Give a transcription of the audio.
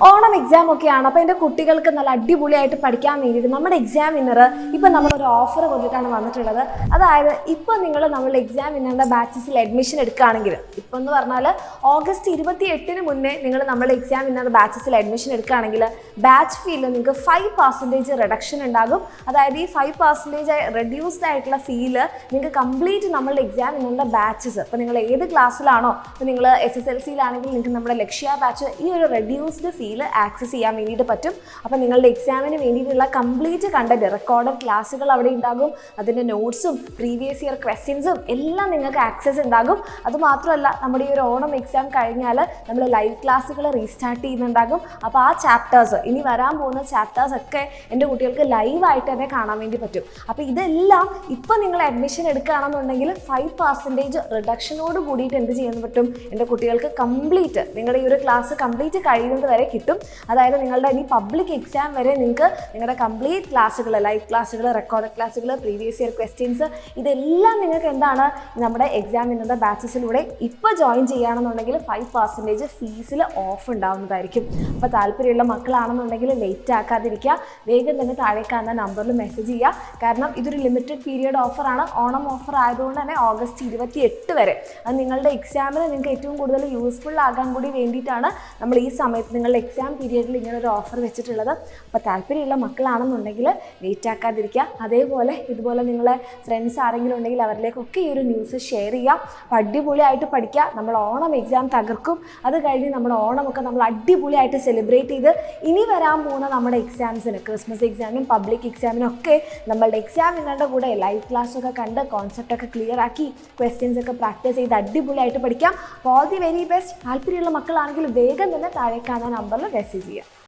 Onam exam ഒക്കെയാണ്. അപ്പോൾ എൻ്റെ കുട്ടികൾക്ക് നല്ല അടിപൊളിയായിട്ട് പഠിക്കാൻ വേണ്ടിയിട്ട് നമ്മുടെ എക്സാം വിന്നർ ഇപ്പം നമ്മളൊരു ഓഫർ കൊടുത്തിട്ടാണ് വന്നിട്ടുള്ളത്. അതായത് ഇപ്പോൾ നിങ്ങൾ നമ്മളുടെ എക്സാം വിന്നറിൻ്റെ ബാച്ചസിൽ അഡ്മിഷൻ എടുക്കുകയാണെങ്കിൽ, ഇപ്പോൾ എന്ന് പറഞ്ഞാൽ ഓഗസ്റ്റ് 28 മുന്നേ നിങ്ങൾ നമ്മളുടെ എക്സാം വിന്നർ ബാച്ചസിൽ അഡ്മിഷൻ എടുക്കുകയാണെങ്കിൽ ബാച്ച് ഫീയിൽ നിങ്ങൾക്ക് 5% റിഡക്ഷൻ ഉണ്ടാകും. അതായത് ഈ 5% റെഡ്യൂസ്ഡ് ആയിട്ടുള്ള ഫീല് നിങ്ങൾക്ക് കംപ്ലീറ്റ് നമ്മളുടെ എക്സാം വിന്നറിൻ്റെ ബാച്ചസ്, ഇപ്പോൾ നിങ്ങൾ ഏത് ക്ലാസ്സിലാണോ, ഇപ്പോൾ നിങ്ങൾ SSLCയിലാണെങ്കിൽ നിങ്ങൾക്ക് നമ്മുടെ ലക്ഷ്യ ബാച്ച് ഈ ഒരു റെഡ്യൂസ്ഡ് ഫീല് ആക്സസ് ചെയ്യാൻ വേണ്ടിയിട്ട് പറ്റും. അപ്പോൾ നിങ്ങളുടെ എക്സാമിന് വേണ്ടിയിട്ടുള്ള കംപ്ലീറ്റ് കണ്ടന്റ് റെക്കോർഡഡ് ക്ലാസ്സുകൾ അവിടെ ഉണ്ടാകും. അതിൻ്റെ നോട്ട്സും പ്രീവിയസ് ഇയർ ക്വസ്റ്റ്യൻസും എല്ലാം നിങ്ങൾക്ക് ആക്സസ് ഉണ്ടാകും. അതുമാത്രമല്ല, നമ്മുടെ ഈ ഒരു ഓണം എക്സാം കഴിഞ്ഞാൽ നമ്മൾ ലൈവ് ക്ലാസ്സുകൾ റീസ്റ്റാർട്ട് ചെയ്യുന്നുണ്ടാകും. അപ്പോൾ ആ ചാപ്റ്റേഴ്സ്, ഇനി വരാൻ പോകുന്ന ചാപ്റ്റേഴ്സ് ഒക്കെ എൻ്റെ കുട്ടികൾക്ക് ലൈവായിട്ട് തന്നെ കാണാൻ വേണ്ടി പറ്റും. അപ്പോൾ ഇതെല്ലാം ഇപ്പോൾ നിങ്ങൾ അഡ്മിഷൻ എടുക്കുകയാണെന്നുണ്ടെങ്കിൽ 5% റിഡക്ഷനോട് കൂടിയിട്ട് എന്ത് ചെയ്യാൻ പറ്റും, എൻ്റെ കുട്ടികൾക്ക് കംപ്ലീറ്റ് നിങ്ങളുടെ ഈ ഒരു ക്ലാസ് കംപ്ലീറ്റ് കഴിയുന്നത് വരെ കിട്ടും. അതായത് നിങ്ങളുടെ ഇനി പബ്ലിക് എക്സാം വരെ നിങ്ങൾക്ക് നിങ്ങളുടെ കംപ്ലീറ്റ് ക്ലാസ്സുകൾ, ലൈവ് ക്ലാസ്സുകൾ, റെക്കോർഡ് ക്ലാസ്സുകൾ, പ്രീവിയസ് ഇയർ ക്വസ്റ്റ്യൻസ്, ഇതെല്ലാം നിങ്ങൾക്ക് എന്താണ് നമ്മുടെ എക്സാം വിന്നറിൻ്റെ ബാച്ചസിലൂടെ ഇപ്പോൾ ജോയിൻ ചെയ്യുകയാണെന്നുണ്ടെങ്കിൽ 5% ഫീസിൽ ഓഫ് ഉണ്ടാവുന്നതായിരിക്കും. അപ്പോൾ താല്പര്യമുള്ള മക്കളാണെന്നുണ്ടെങ്കിൽ ലേറ്റ് ആക്കാതിരിക്കുക, വേഗം തന്നെ താഴെ കാണുന്ന നമ്പറിൽ മെസ്സേജ് ചെയ്യുക. കാരണം ഇതൊരു ലിമിറ്റഡ് പീരിയഡ് ഓഫറാണ്. ഓണം ഓഫർ ആയതുകൊണ്ട് തന്നെ ഓഗസ്റ്റ് 28 വരെ. അത് നിങ്ങളുടെ എക്സാമിന് നിങ്ങൾക്ക് ഏറ്റവും കൂടുതൽ യൂസ്ഫുൾ ആകാൻ കൂടി വേണ്ടിയിട്ടാണ് നമ്മൾ ഈ സമയത്ത് നിങ്ങളുടെ എക്സാം പീരിയഡിൽ ഇങ്ങനെ ഒരു ഓഫർ വെച്ചിട്ടുള്ളത്. അപ്പോൾ താല്പര്യമുള്ള മക്കളാണെന്നുണ്ടെങ്കിൽ ലേറ്റ് ആക്കാതിരിക്കുക. അതേപോലെ ഇതുപോലെ നിങ്ങളെ ഫ്രണ്ട്സ് ആരെങ്കിലും ഉണ്ടെങ്കിൽ അവരിലേക്കൊക്കെ ഈ ഒരു ന്യൂസ് ഷെയർ ചെയ്യുക. അപ്പോൾ അടിപൊളിയായിട്ട് പഠിക്കുക. നമ്മൾ ഓണം എക്സാം തകർക്കും. അത് കഴിഞ്ഞ് നമ്മുടെ ഓണമൊക്കെ നമ്മൾ അടിപൊളിയായിട്ട് സെലിബ്രേറ്റ് ചെയ്ത് ഇനി വരാൻ പോകുന്ന നമ്മുടെ എക്സാംസിന്, ക്രിസ്മസ് എക്സാമിനും പബ്ലിക് എക്സാമിനും ഒക്കെ നമ്മളുടെ എക്സാം വിന്നറുടെ കൂടെ ലൈവ് ക്ലാസ്സൊക്കെ കണ്ട് കോൺസെപ്റ്റൊക്കെ ക്ലിയർ ആക്കി ക്വസ്റ്റ്യൻസ് ഒക്കെ പ്രാക്ടീസ് ചെയ്ത് അടിപൊളിയായിട്ട് പഠിക്കാം. അപ്പോൾ ഓൾ ദി വെരി ബെസ്റ്റ്. താല്പര്യമുള്ള മക്കളാണെങ്കിൽ വേഗം തന്നെ താഴെ കാണുന്ന നമ്പറിൽ മെസ്സേജ് ചെയ്യുക.